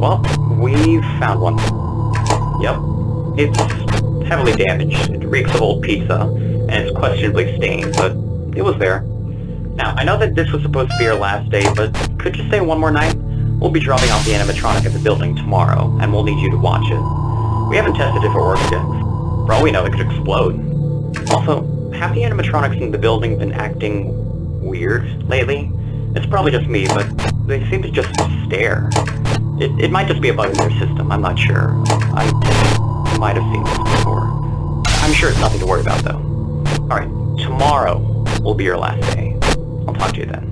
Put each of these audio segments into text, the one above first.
Well, we found one. Yep. It's heavily damaged. It reeks of old pizza, and it's questionably stained, but it was there. Now, I know that this was supposed to be our last day, but could you stay one more night? We'll be dropping off the animatronic at the building tomorrow, and we'll need you to watch it. We haven't tested if it works yet. For all we know, it could explode. Also, have the animatronics in the building been acting weird lately? It's probably just me, but they seem to just stare. It might just be a bug in their system, I'm not sure. I might have seen this before. I'm sure it's nothing to worry about, though. Alright, tomorrow will be your last day. I'll talk to you then.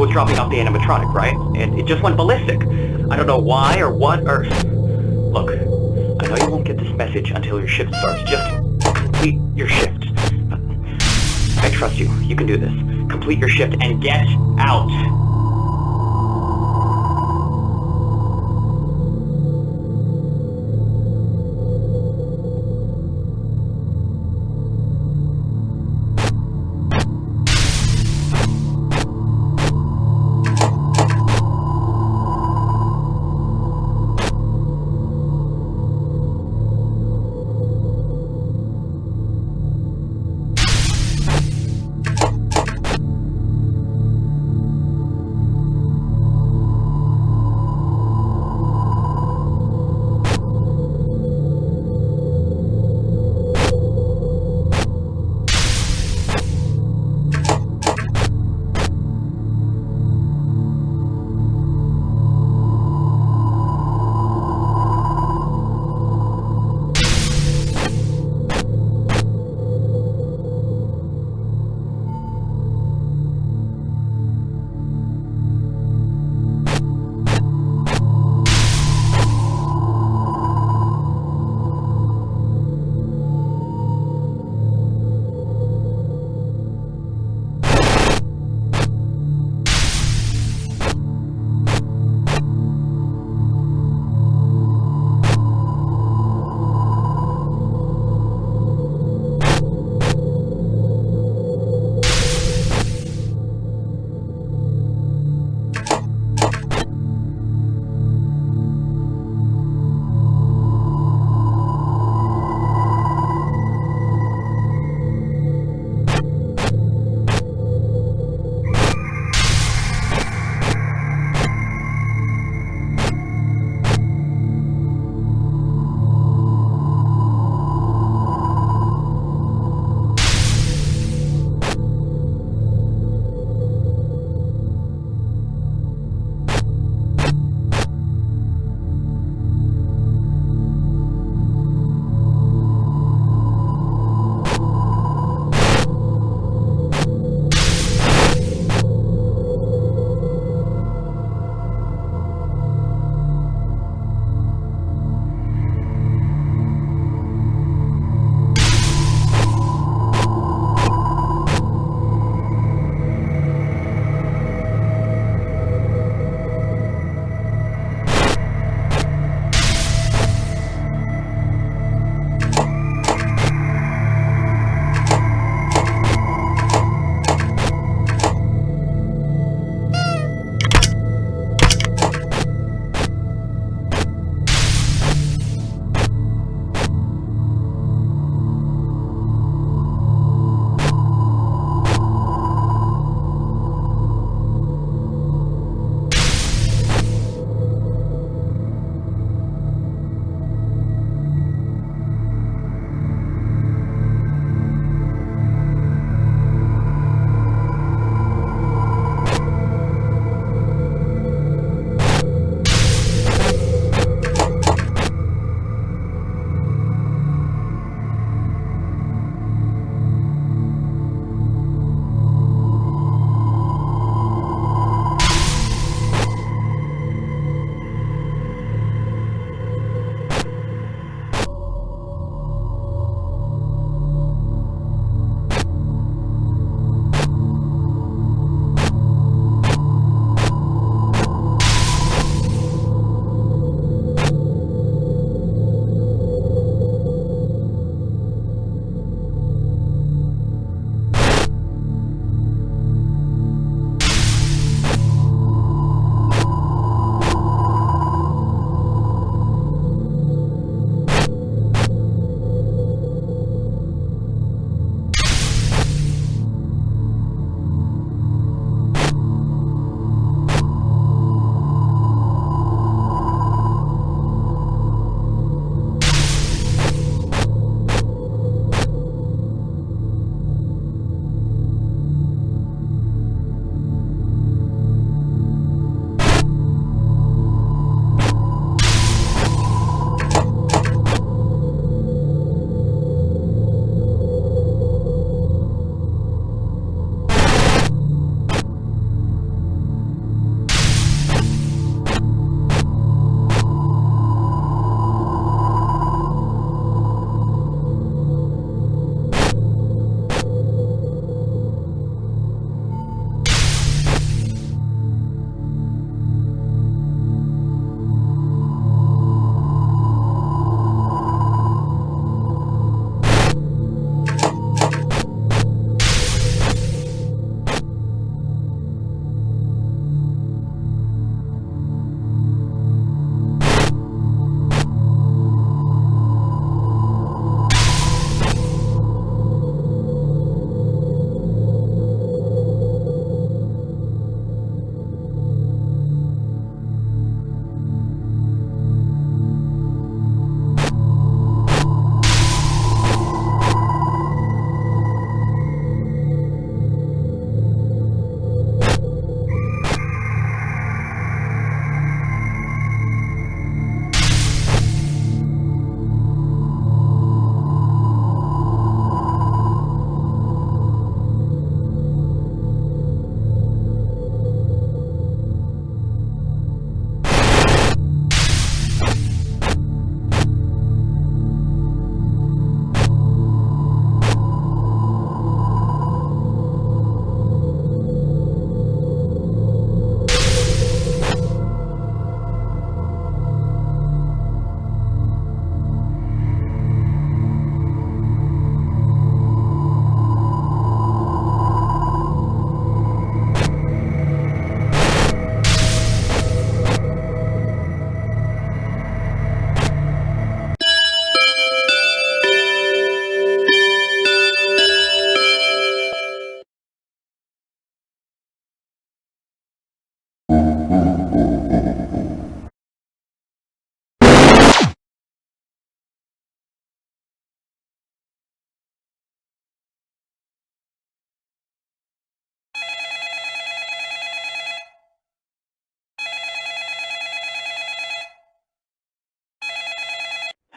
was dropping off the animatronic, right? And it just went ballistic. I don't know why or what or... Look, I know you won't get this message until your shift starts. Just complete your shift. I trust you. You can do this. Complete your shift and get out.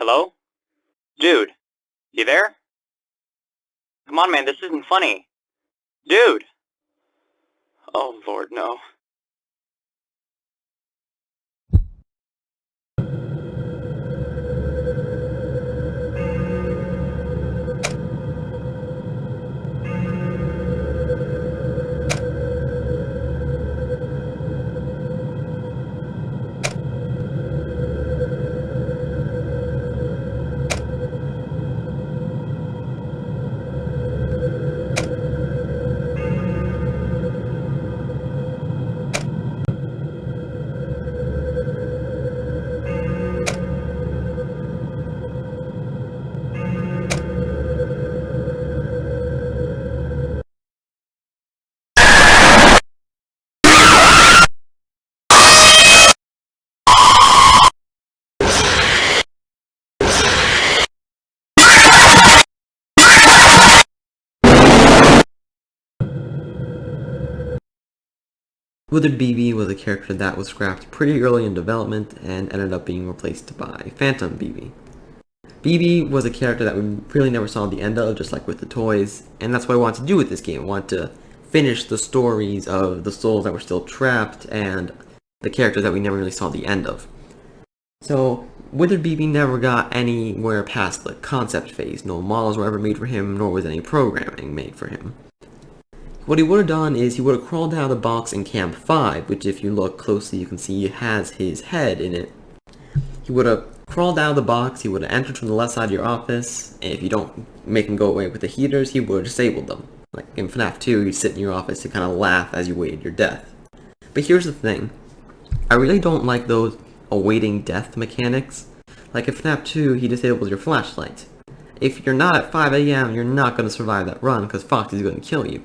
Hello? Dude, you there? Come on, man, this isn't funny. Dude! Oh, Lord, no. Withered BB was a character that was scrapped pretty early in development and ended up being replaced by Phantom BB. BB was a character that we really never saw the end of, just like with the toys, and that's what I wanted to do with this game. I wanted to finish the stories of the souls that were still trapped and the characters that we never really saw the end of. So, Withered BB never got anywhere past the concept phase. No models were ever made for him, nor was any programming made for him. What he would have done is he would have crawled out of the box in Camp 5, which if you look closely you can see has his head in it. He would have crawled out of the box, he would have entered from the left side of your office, and if you don't make him go away with the heaters, he would have disabled them. Like in FNAF 2, you'd sit in your office and kind of laugh as you waited your death. But here's the thing, I really don't like those awaiting death mechanics. Like in FNAF 2, he disables your flashlight. If you're not at 5 AM, you're not going to survive that run because Foxy's going to kill you.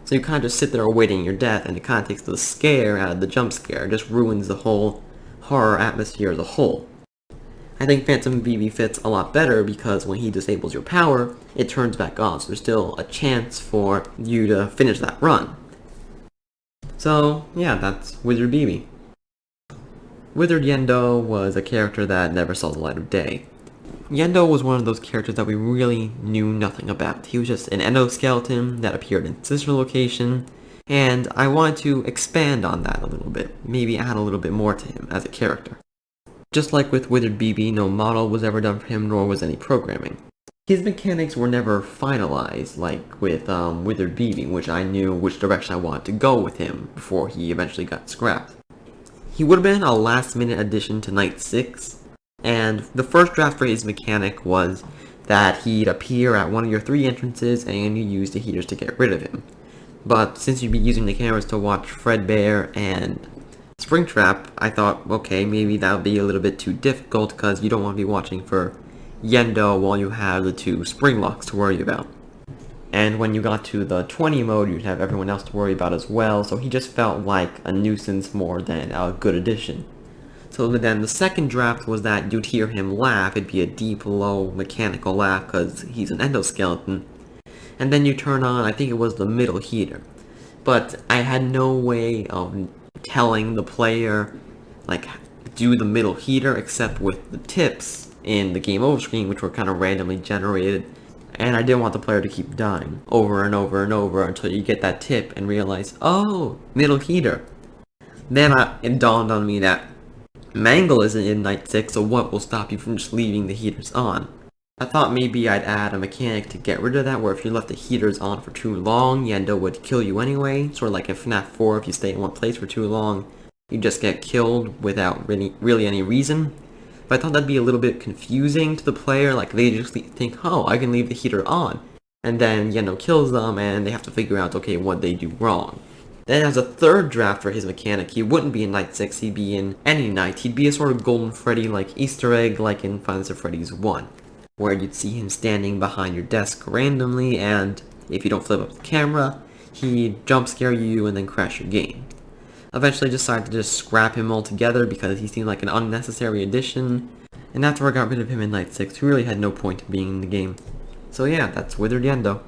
So you kind of just sit there awaiting your death, and it kind of takes the scare out of the jump scare. It just ruins the whole horror atmosphere as a whole. I think Phantom BB fits a lot better because when he disables your power, it turns back on, so there's still a chance for you to finish that run. So, yeah, that's Withered BB. Withered Yendo was a character that never saw the light of day. Yendo was one of those characters that we really knew nothing about. He was just an endoskeleton that appeared in sister location, and I wanted to expand on that a little bit, maybe add a little bit more to him as a character. Just like with Withered BB, no model was ever done for him, nor was any programming. His mechanics were never finalized, like with Withered BB, which I knew which direction I wanted to go with him before he eventually got scrapped. He would have been a last-minute addition to Night 6, and the first draft for his mechanic was that he'd appear at one of your 3 entrances and you use the heaters to get rid of him. But since you'd be using the cameras to watch Fazbear and Springtrap, I thought, okay, maybe that would be a little bit too difficult because you don't want to be watching for Yendo while you have the 2 spring locks to worry about. And when you got to the 20 mode, you'd have everyone else to worry about as well, so he just felt like a nuisance more than a good addition. So then the second draft was that you'd hear him laugh. It'd be a deep, low, mechanical laugh because he's an endoskeleton. And then you turn on, I think it was the middle heater. But I had no way of telling the player, like, do the middle heater except with the tips in the game over screen, which were kind of randomly generated. And I didn't want the player to keep dying over and over and over until you get that tip and realize, oh, middle heater. Then it dawned on me that Mangle isn't in Night 6, so what will stop you from just leaving the heaters on? I thought maybe I'd add a mechanic to get rid of that, where if you left the heaters on for too long, Yendo would kill you anyway. Sort of like in FNAF 4, if you stay in one place for too long, you just get killed without really any reason. But I thought that'd be a little bit confusing to the player, like they just think, oh, I can leave the heater on. And then Yendo kills them, and they have to figure out, okay, what they do wrong. Then as a third draft for his mechanic, he wouldn't be in Night 6, he'd be in any night. He'd be a sort of Golden Freddy like Easter egg like in Five Nights at Freddy's 1, where you'd see him standing behind your desk randomly, and if you don't flip up the camera, he'd jump scare you and then crash your game. Eventually decided to just scrap him altogether because he seemed like an unnecessary addition, and after I got rid of him in Night 6, he really had no point in being in the game. So yeah, that's Withered Yendo.